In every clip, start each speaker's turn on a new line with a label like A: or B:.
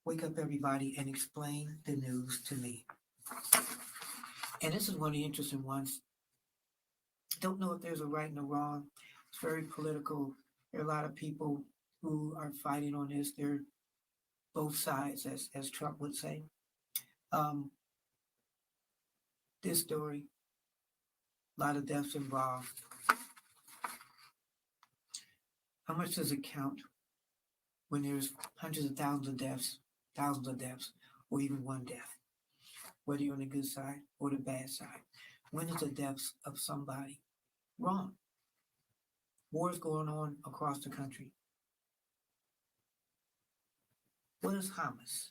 A: Wake up, everybody, and explain the news to me. And this is one of the interesting ones. Don't know if there's a right and a wrong. It's very political. There are a lot of people who are fighting on this. They're both sides, as Trump would say. Um, this story, a lot of deaths involved. How much does it count when there's hundreds of thousands of deaths, or even one death, whether you're on the good side or the bad side? When is the deaths of somebody wrong? Wars going on across the country. What is Hamas?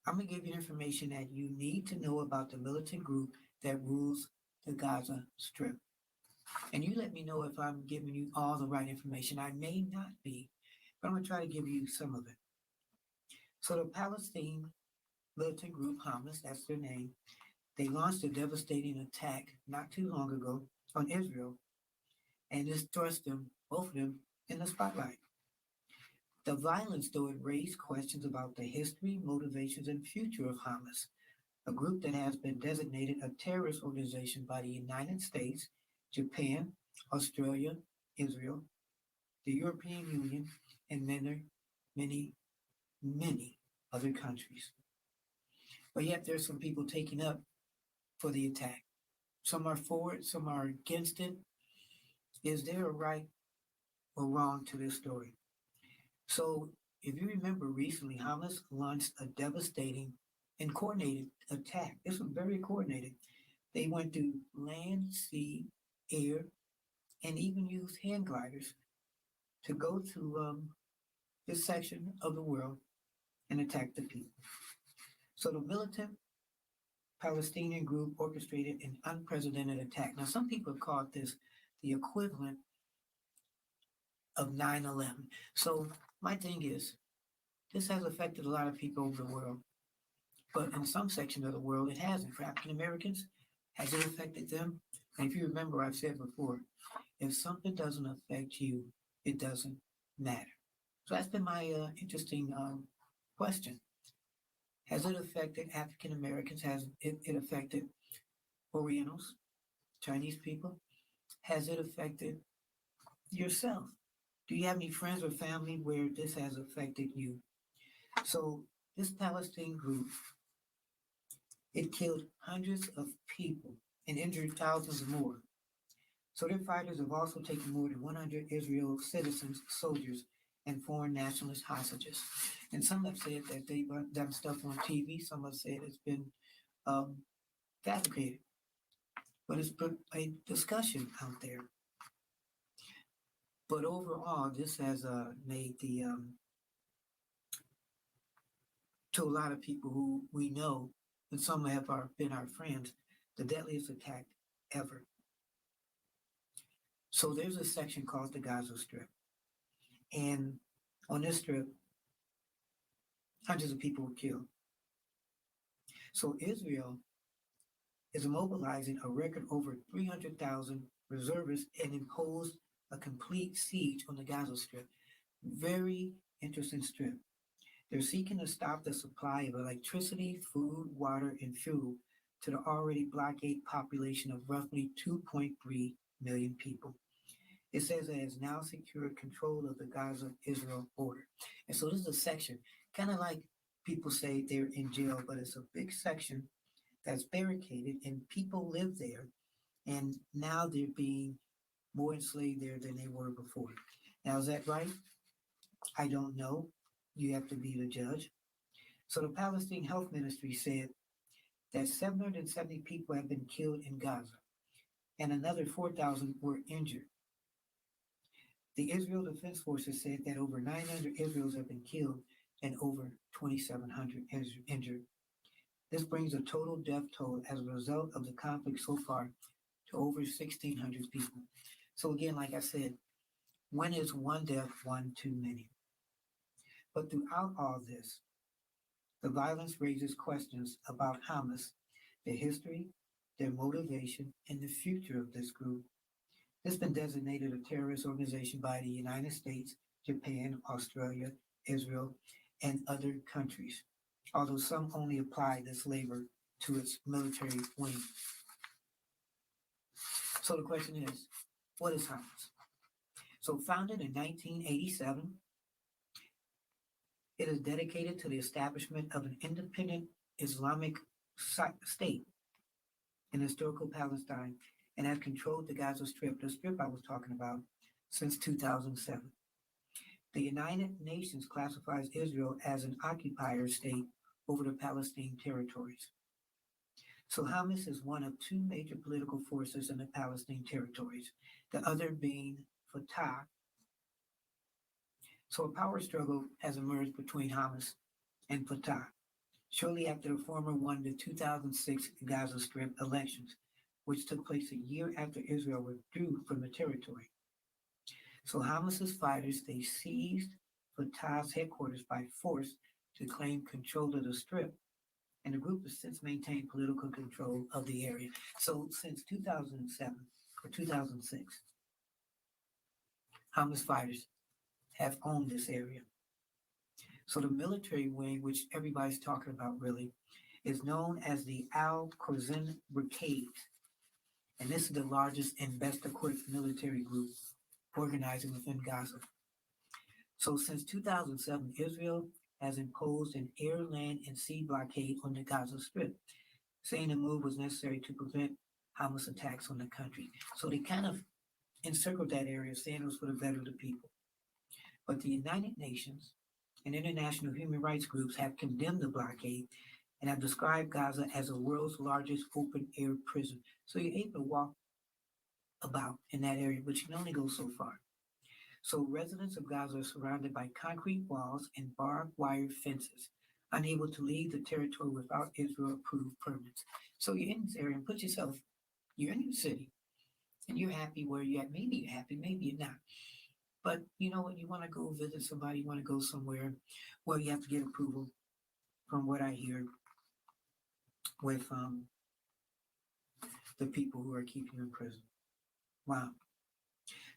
A: I'm going to give you information that you need to know about the militant group that rules the Gaza Strip. And you let me know if I'm giving you all the right information. I may not be, but I'm going to try to give you some of it. So the Palestine militant group Hamas, that's their name, they launched a devastating attack not too long ago on Israel, and this thrust them, both of them, in the spotlight. The violence, though, it raised questions about the history, motivations, and future of Hamas, a group that has been designated a terrorist organization by the United States, Japan, Australia, Israel, the European Union, and many, many other countries. But yet there's some people taking up for the attack. Some are for it, some are against it. Is there a right or wrong to this story? So, if you remember recently, Hamas launched a devastating and coordinated attack. This was very coordinated. They went through land, sea, air, and even used hand gliders to go to this section of the world and attack the people. So the militant Palestinian group orchestrated an unprecedented attack. Now, some people have called this the equivalent of 9/11. So my thing is, this has affected a lot of people over the world, but in some section of the world, it hasn't. For African Americans, has it affected them? And if you remember, I've said before, if something doesn't affect you, it doesn't matter. So that's been my interesting question. Has it affected African Americans? Has it affected Orientals, Chinese people? Has it affected yourself? Do you have any friends or family where this has affected you? So this Palestine group, it killed hundreds of people and injured thousands more. So their fighters have also taken more than 100 Israel citizens, soldiers, and foreign nationalist hostages. And some have said that they've done stuff on TV. Some have said it's been um, fabricated. But it's put a discussion out there. But overall, this has made the to a lot of people who we know, and some have been our friends, the deadliest attack ever. So there's a section called the Gaza Strip, and on this strip, hundreds of people were killed. So Israel is mobilizing a record over 300,000 reservists and imposed a complete siege on the Gaza Strip. Very interesting strip. They're seeking to stop the supply of electricity, food, water, and fuel to the already blockade population of roughly 2.3 million people. It says it has now secured control of the Gaza-Israel border. And so this is a section, kind of like people say they're in jail, but it's a big section that's barricaded and people live there. And now they're being more enslaved there than they were before. Now, is that right? I don't know. You have to be the judge. So the Palestine Health Ministry said that 770 people have been killed in Gaza and another 4,000 were injured. The Israel Defense Forces said that over 900 Israelis have been killed and over 2,700 injured. This brings the total death toll as a result of the conflict so far to over 1,600 people. So again, like I said, when is one death one too many? But throughout all this, the violence raises questions about Hamas, their history, their motivation, and the future of this group. It's been designated a terrorist organization by the United States, Japan, Australia, Israel, and other countries, although some only apply this labor to its military wing. So the question is, what is Hamas? So founded in 1987, it is dedicated to the establishment of an independent Islamic state in historical Palestine and has controlled the Gaza Strip, the strip I was talking about, since 2007. The United Nations classifies Israel as an occupier state over the Palestinian territories. So Hamas is one of two major political forces in the Palestinian territories, the other being Fatah. So a power struggle has emerged between Hamas and Fatah shortly after the former won the 2006 Gaza Strip elections, which took place a year after Israel withdrew from the territory. So Hamas's fighters, they seized Fatah's headquarters by force to claim control of the Strip, and the group has since maintained political control of the area. So since 2007 or 2006, Hamas fighters have owned this area. So the military wing, which everybody's talking about really, is known as the Al Qassam Brigade, and this is the largest and best equipped military group organizing within Gaza. So since 2007, Israel has imposed an air, land, and sea blockade on the Gaza Strip, saying the move was necessary to prevent Hamas attacks on the country. So they kind of encircled that area, saying it was for the better of the people. But the United Nations and international human rights groups have condemned the blockade and have described Gaza as the world's largest open air prison. So you're able to walk about in that area, but you can only go so far. So residents of Gaza are surrounded by concrete walls and barbed wire fences, unable to leave the territory without Israel-approved permits. So you're in this area and put yourself, you're in your city, and you're happy where you're at. Maybe you're happy, maybe you're not. But you know what? You want to go visit somebody, you want to go somewhere, well, you have to get approval, from what I hear, with the people who are keeping you in prison. Wow.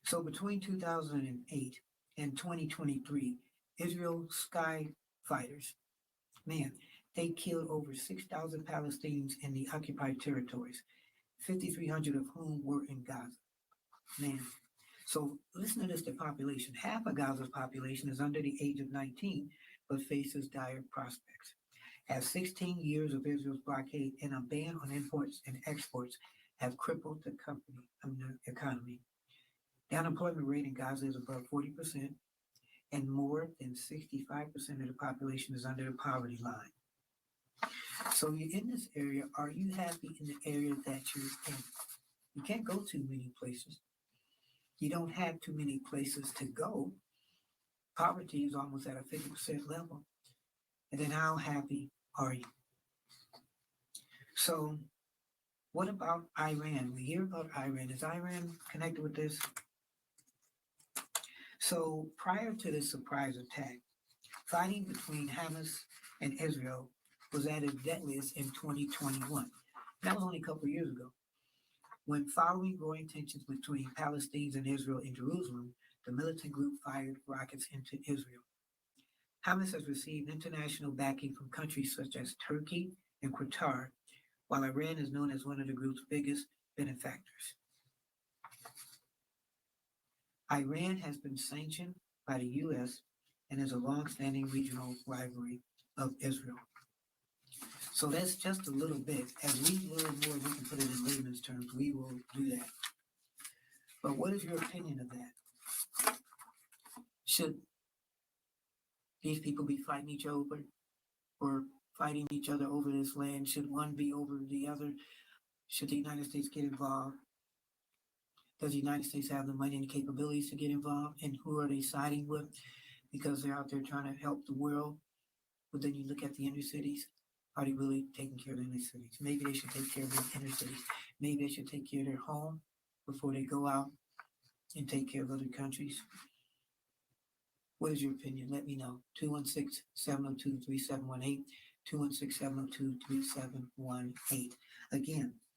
A: So between 2008 and 2023, Israel sky fighters, man, they killed over 6,000 Palestinians in the occupied territories, 5,300 of whom were in Gaza. Man, so listen to this, the population. Half of Gaza's population is under the age of 19, but faces dire prospects. As 16 years of Israel's blockade and a ban on imports and exports have crippled the economy. The unemployment rate in Gaza is above 40%, and more than 65% of the population is under the poverty line. So you're in this area. Are you happy in the area that you're in? You can't go too many places. You don't have too many places to go. Poverty is almost at a 50% level. And then how happy are you? So what about Iran? We hear about Iran. Is Iran connected with this? So prior to this surprise attack, fighting between Hamas and Israel was at its deadliest in 2021. That was only a couple of years ago, when following growing tensions between Palestinians and Israel in Jerusalem, the militant group fired rockets into Israel. Hamas has received international backing from countries such as Turkey and Qatar, while Iran is known as one of the group's biggest benefactors. Iran has been sanctioned by the U.S. and is a long-standing regional rivalry of Israel. So that's just a little bit. As we learn more, we can put it in layman's terms. We will do that. But what is your opinion of that? Should these people be fighting each other or fighting each other over this land? Should one be over the other? Should the United States get involved? Does the United States have the money and capabilities to get involved? And who are they siding with? Because they're out there trying to help the world. But then you look at the inner cities. Are they really taking care of the inner cities? Maybe they should take care of the inner cities. Maybe they should take care of their home before they go out and take care of other countries. What is your opinion? Let me know. 216-702-3718. 216-702-3718. Again,